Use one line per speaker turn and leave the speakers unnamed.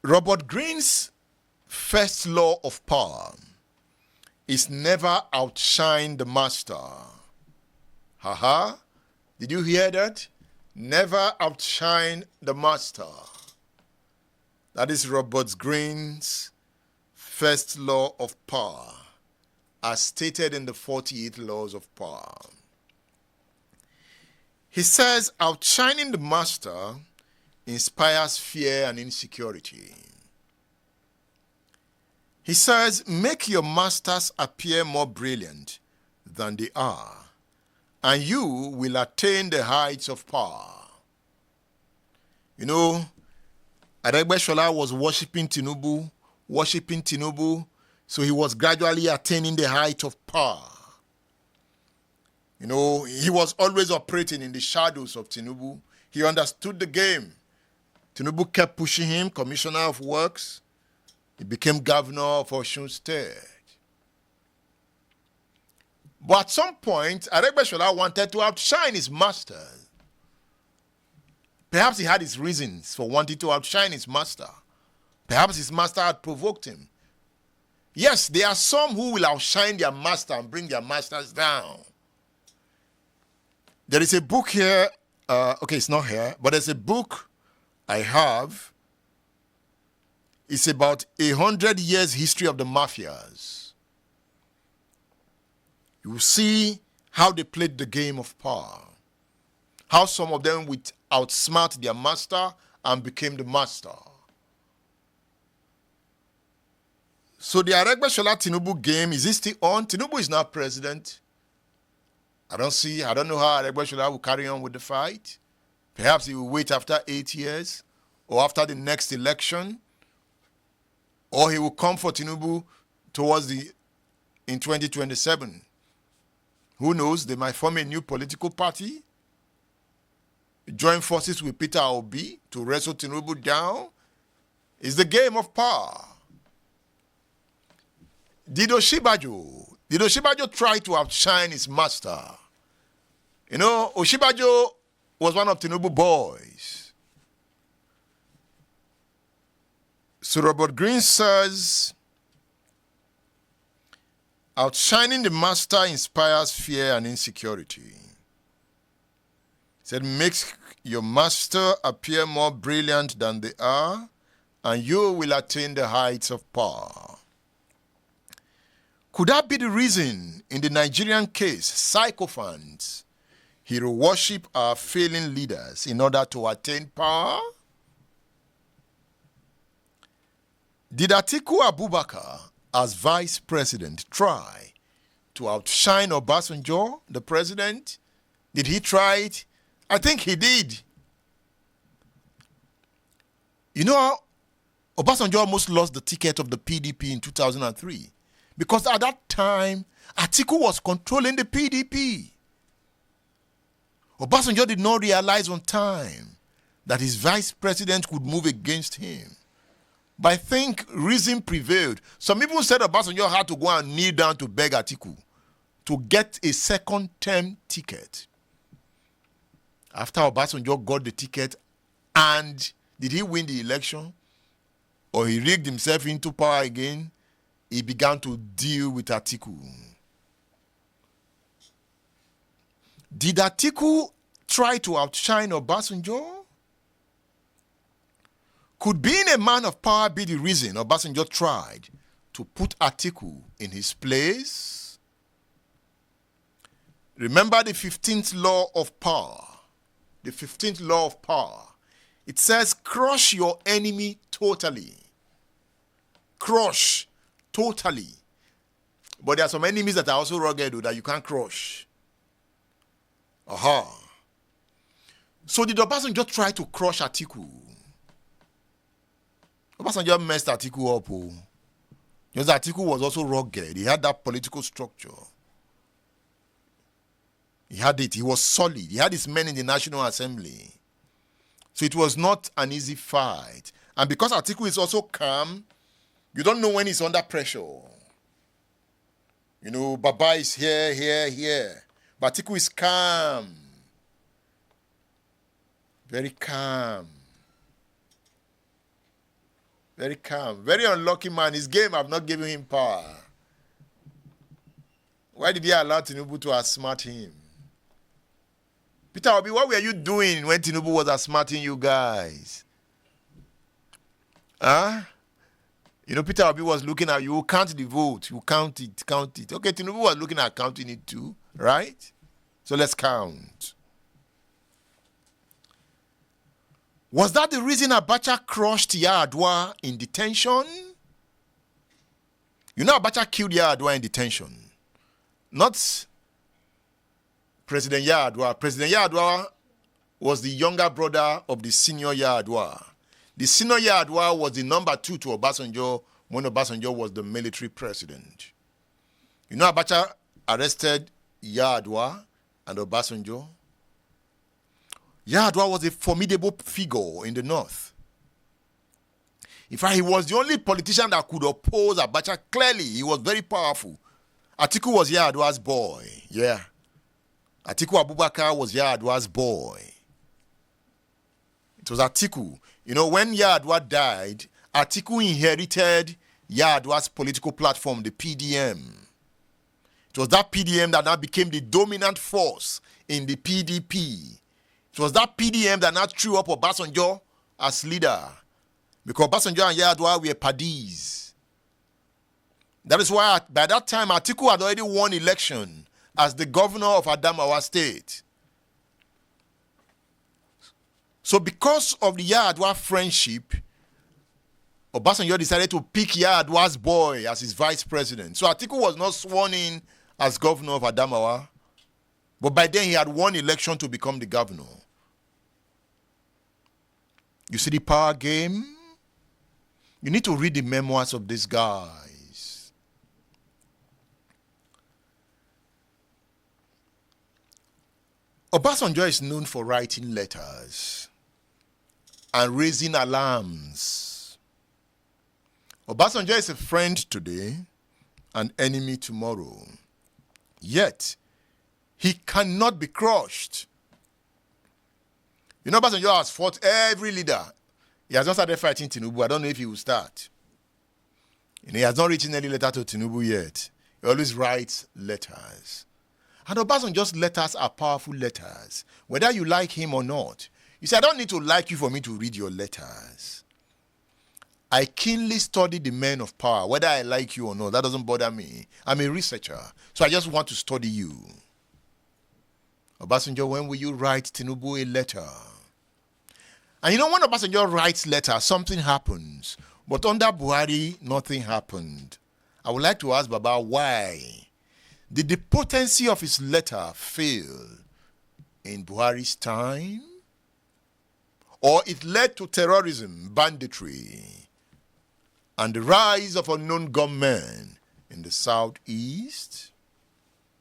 Robert Greene's first law of power is never outshine the master. Haha. Did you hear that? Never outshine the master. That is Robert Greene's first law of power, as stated in the 48 laws of power. He says, outshining the master inspires fear and insecurity. He says, make your masters appear more brilliant than they are, and you will attain the heights of power. You know, Aregbesola was worshiping Tinubu, so he was gradually attaining the height of power. You know, he was always operating in the shadows of Tinubu. He understood the game. Tinubu kept pushing him, commissioner of works. He became governor of Osun State. But at some point, Aregbesola wanted to outshine his master. Perhaps he had his reasons for wanting to outshine his master. Perhaps his master had provoked him. Yes, there are some who will outshine their master and bring their masters down. There is a book here. Okay, it's not here, but there's a book I have. It's about 100 years history of the mafias. You will see how they played the game of power. How some of them would outsmart their master and became the master. So the Aregbesola Tinubu game, is it still on? Tinubu is now president. I don't know how Aregbesola will carry on with the fight. Perhaps he will wait after 8 years or after the next election. Or he will come for Tinubu in 2027. Who knows? They might form a new political party, join forces with Peter Obi to wrestle Tinubu down. It's the game of power. Did Oshibajo try to outshine his master? You know, Oshibajo was one of Tinubu's boys. So Robert Greene says, outshining the master inspires fear and insecurity. He said, makes your master appear more brilliant than they are, and you will attain the heights of power. Could that be the reason in the Nigerian case, sycophants hero worship our failing leaders in order to attain power? Did Atiku Abubakar, as vice president, try to outshine Obasanjo, the president? Did he try it? I think he did. You know, Obasanjo almost lost the ticket of the PDP in 2003 because at that time, Atiku was controlling the PDP. Obasanjo did not realize on time that his vice president could move against him. But I think reason prevailed. Some people said Obasanjo had to go and kneel down to beg Atiku to get a second term ticket. After Obasanjo got the ticket, and did he win the election? Or he rigged himself into power again? He began to deal with Atiku. Did Atiku try to outshine Obasanjo? Could being a man of power be the reason Obasanjo tried to put Atiku in his place? Remember the 15th law of power. The 15th law of power. It says, crush your enemy totally. Crush totally. But there are some enemies that are also rugged that you can't crush. Aha. So did Obasanjo try to crush Atiku? Obasanjo messed Atiku up. Because Atiku was also rugged. He had that political structure. He had it. He was solid. He had his men in the National Assembly. So it was not an easy fight. And because Atiku is also calm, you don't know when he's under pressure. You know, Baba is here. But Atiku is calm. Very calm. Very calm. Very unlucky man. His game have not given him power. Why did he allow Tinubu to outsmart him? Peter Obi, what were you doing when Tinubu was outsmarting you guys? Huh? You know, Peter Obi was looking at you, count the vote, you count it. Okay, Tinubu was looking at counting it too, right? So let's count. Was that the reason Abacha crushed Yar'Adua in detention? You know Abacha killed Yar'Adua in detention. Not President Yar'Adua. President Yar'Adua was the younger brother of the senior Yar'Adua. The senior Yar'Adua was the number 2 to Obasanjo when Obasanjo was the military president. You know Abacha arrested Yar'Adua and Obasanjo. Yar'Adua was a formidable figure in the north. In fact, he was the only politician that could oppose Abacha clearly. He was very powerful. Atiku was Yar'Adua's boy. Yeah. Atiku Abubakar was Yar'Adua's boy. It was Atiku. You know, when Yar'Adua died, Atiku inherited Yar'Adua's political platform, the PDM. It was that PDM that now became the dominant force in the PDP. It was that PDM that now threw up Obasanjo as leader. Because Obasanjo and Yar'Adua were paddies. That is why by that time Atiku had already won election as the governor of Adamawa State. So because of the Yar'Adua friendship, Obasanjo decided to pick Yar'Adua's boy as his vice president. So Atiku was not sworn in as governor of Adamawa, but by then he had won election to become the governor. You see the power game? You need to read the memoirs of these guys. Obasanjo is known for writing letters and raising alarms. Obasanjo is a friend today, an enemy tomorrow. Yet, he cannot be crushed. You know, Obasanjo has fought every leader. He has not started fighting Tinubu. I don't know if he will start. He has not written any letter to Tinubu yet. He always writes letters. And Obasanjo's letters are powerful letters, whether you like him or not. You say, I don't need to like you for me to read your letters. I keenly study the men of power, whether I like you or not. That doesn't bother me. I'm a researcher, so I just want to study you. Obasanjo, when will you write Tinubu a letter? And you know, when Obasanjo writes letters, something happens. But under Buhari, nothing happened. I would like to ask Baba why. Did the potency of his letter fail in Buhari's time? Or it led to terrorism, banditry, and the rise of unknown gunmen in the southeast?